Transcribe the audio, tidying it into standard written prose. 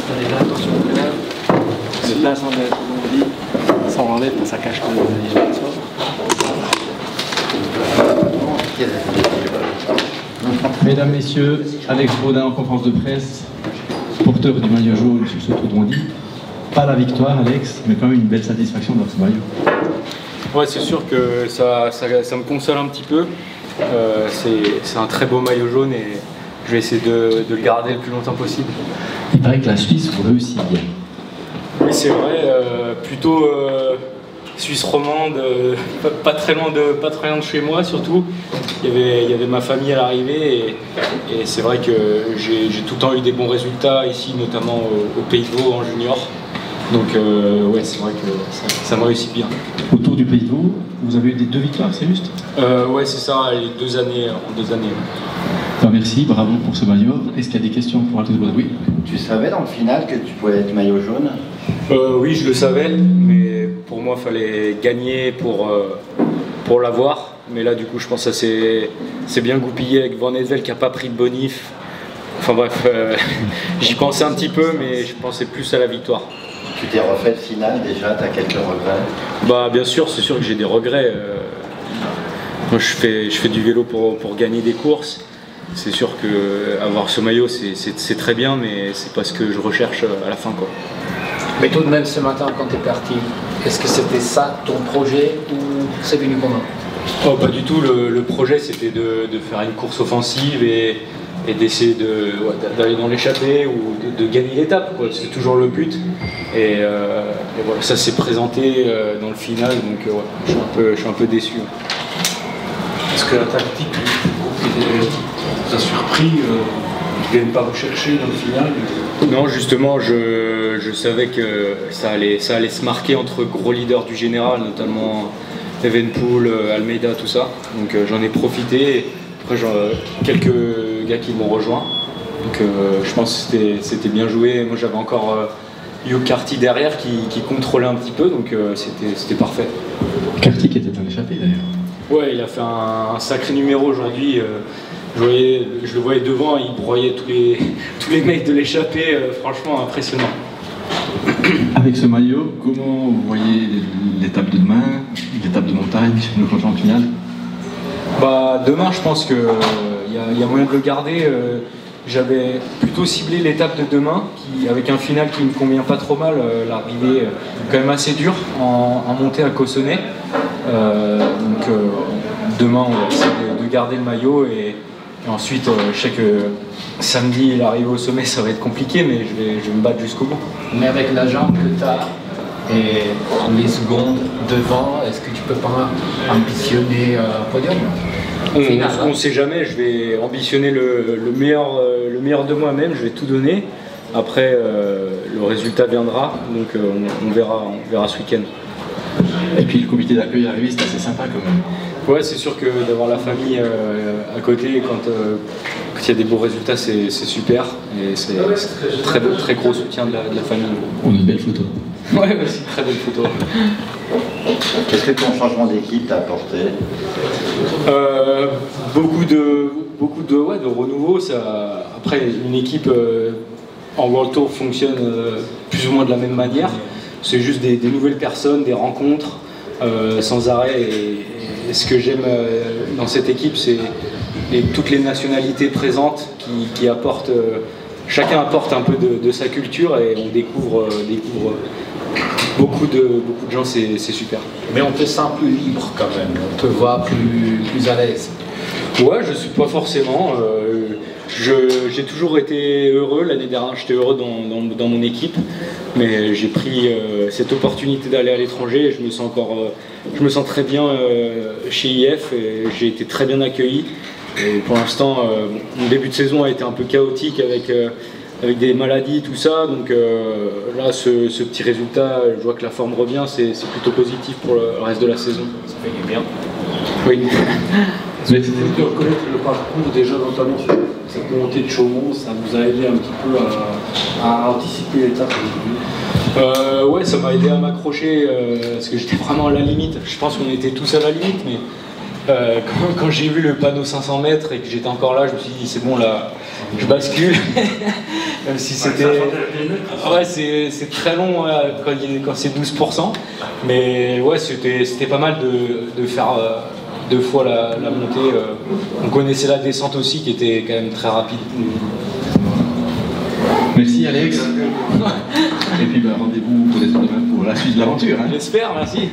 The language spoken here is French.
Allez là, attention, là. C'est là sans enlever, ça enlève, ça cache le Mesdames, Messieurs, Alex Baudin en conférence de presse, porteur du maillot jaune sur ce Tour de Gondy. Pas la victoire, Alex, mais quand même une belle satisfaction dans ce maillot. Ouais, c'est sûr que ça me console un petit peu. C'est un très beau maillot jaune et je vais essayer de le garder le plus longtemps possible. Il paraît que la Suisse vous réussit bien. Oui, c'est vrai, plutôt Suisse romande, pas très loin de chez moi surtout. Il y avait ma famille à l'arrivée et c'est vrai que j'ai tout le temps eu des bons résultats ici, notamment au Pays de Vaud en junior. Donc ouais, c'est vrai que ça me réussit bien. Autour du Pays de Vaud, vous avez eu des 2 victoires, c'est juste? Ouais, c'est ça, les 2 années, en 2 années. Enfin, merci, bravo pour ce maillot. Est-ce qu'il y a des questions pour Alex Baudin? Oui. Tu savais dans le final que tu pouvais être maillot jaune? Oui, je le savais, mais pour moi, il fallait gagner pour l'avoir. Mais là, du coup, je pense que ça c'est bien goupillé avec Van Esvel qui n'a pas pris de bonif. Enfin bref, j'y pensais un petit peu, mais je pensais plus à la victoire. Tu t'es refait le final déjà, tu as quelques regrets? Bah bien sûr, c'est sûr que j'ai des regrets. Moi je fais du vélo pour gagner des courses. C'est sûr que avoir ce maillot c'est très bien, mais c'est pas ce que je recherche à la fin, quoi. Mais tout de même ce matin quand tu es parti, est-ce que c'était ça ton projet ou c'est venu comment? Oh, pas du tout, le projet c'était de faire une course offensive et d'essayer d'aller dans l'échappée ou de gagner l'étape, c'est toujours le but. Et voilà, ça s'est présenté dans le final, donc ouais, je suis un peu déçu. Est-ce que la tactique vous a surpris? Vous ne viennent pas vous chercher dans le final? Non, justement, je savais que ça allait se marquer entre gros leaders du général, notamment Evenepoel, Almeida, tout ça. Donc j'en ai profité. Après, quelques gars qui m'ont rejoint. Donc je pense que c'était bien joué. Moi, j'avais encore Hugh Carty derrière qui contrôlait un petit peu, donc c'était parfait. Carty qui était dans l'échappée d'ailleurs. Ouais, il a fait un sacré numéro aujourd'hui. Je le voyais devant, il broyait tous les mecs de l'échappée. Franchement, impressionnant. Avec ce maillot, comment vous voyez l'étape de demain, l'étape de montagne, le prochain final? Bah, demain, je pense qu'il y a moyen de le garder. J'avais plutôt ciblé l'étape de demain, avec un final qui me convient pas trop mal. L'arrivée quand même assez dure en montée à Cossonay. Donc demain, on va essayer de garder le maillot et ensuite, je sais que samedi, l'arrivée au sommet, ça va être compliqué, mais je vais me battre jusqu'au bout. Mais avec la jambe que tu as et les secondes devant, est-ce que tu peux pas ambitionner un podium? On ne sait jamais, je vais ambitionner le meilleur de moi-même, je vais tout donner. Après, le résultat viendra, donc on verra ce week-end. Et puis le comité d'accueil arrivé, c'est assez sympa quand même. Ouais, c'est sûr que d'avoir la famille à côté quand il y a des beaux résultats, c'est super. Et c'est très gros soutien de la famille. On a une belle photo. Ouais, aussi, très belle photo. Qu'est-ce que ton changement d'équipe t'a apporté? Beaucoup de renouveau. Après, une équipe en World Tour fonctionne plus ou moins de la même manière. C'est juste des nouvelles personnes, des rencontres sans arrêt. Et ce que j'aime dans cette équipe, c'est toutes les nationalités présentes qui apportent. Chacun apporte un peu de sa culture et on découvre beaucoup de gens, c'est super. Mais on te sent plus libre quand même, on te voit plus à l'aise. Ouais, je suis pas forcément. J'ai toujours été heureux. L'année dernière, j'étais heureux dans mon équipe, mais j'ai pris cette opportunité d'aller à l'étranger et je me sens très bien chez IF et j'ai été très bien accueilli. Et pour l'instant, mon début de saison a été un peu chaotique avec des maladies, tout ça. Donc là, ce petit résultat, je vois que la forme revient, c'est plutôt positif pour le reste de la saison. Ça fait du bien. Oui. Mais c'est de reconnaître le parcours déjà, notamment cette montée de Chaumont, ça vous a aidé un petit peu à anticiper l'étape aujourd'hui? Ouais, ça m'a aidé à m'accrocher parce que j'étais vraiment à la limite. Je pense qu'on était tous à la limite, mais Quand j'ai vu le panneau 500 mètres et que j'étais encore là, je me suis dit c'est bon là, je bascule. Même si c'était... Ouais, c'est très long quand c'est 12%. Mais ouais, c'était pas mal de faire 2 fois la montée. On connaissait la descente aussi qui était quand même très rapide. Merci Alex. Et puis rendez-vous peut-être demain pour la suite de l'aventure. Hein. J'espère, merci.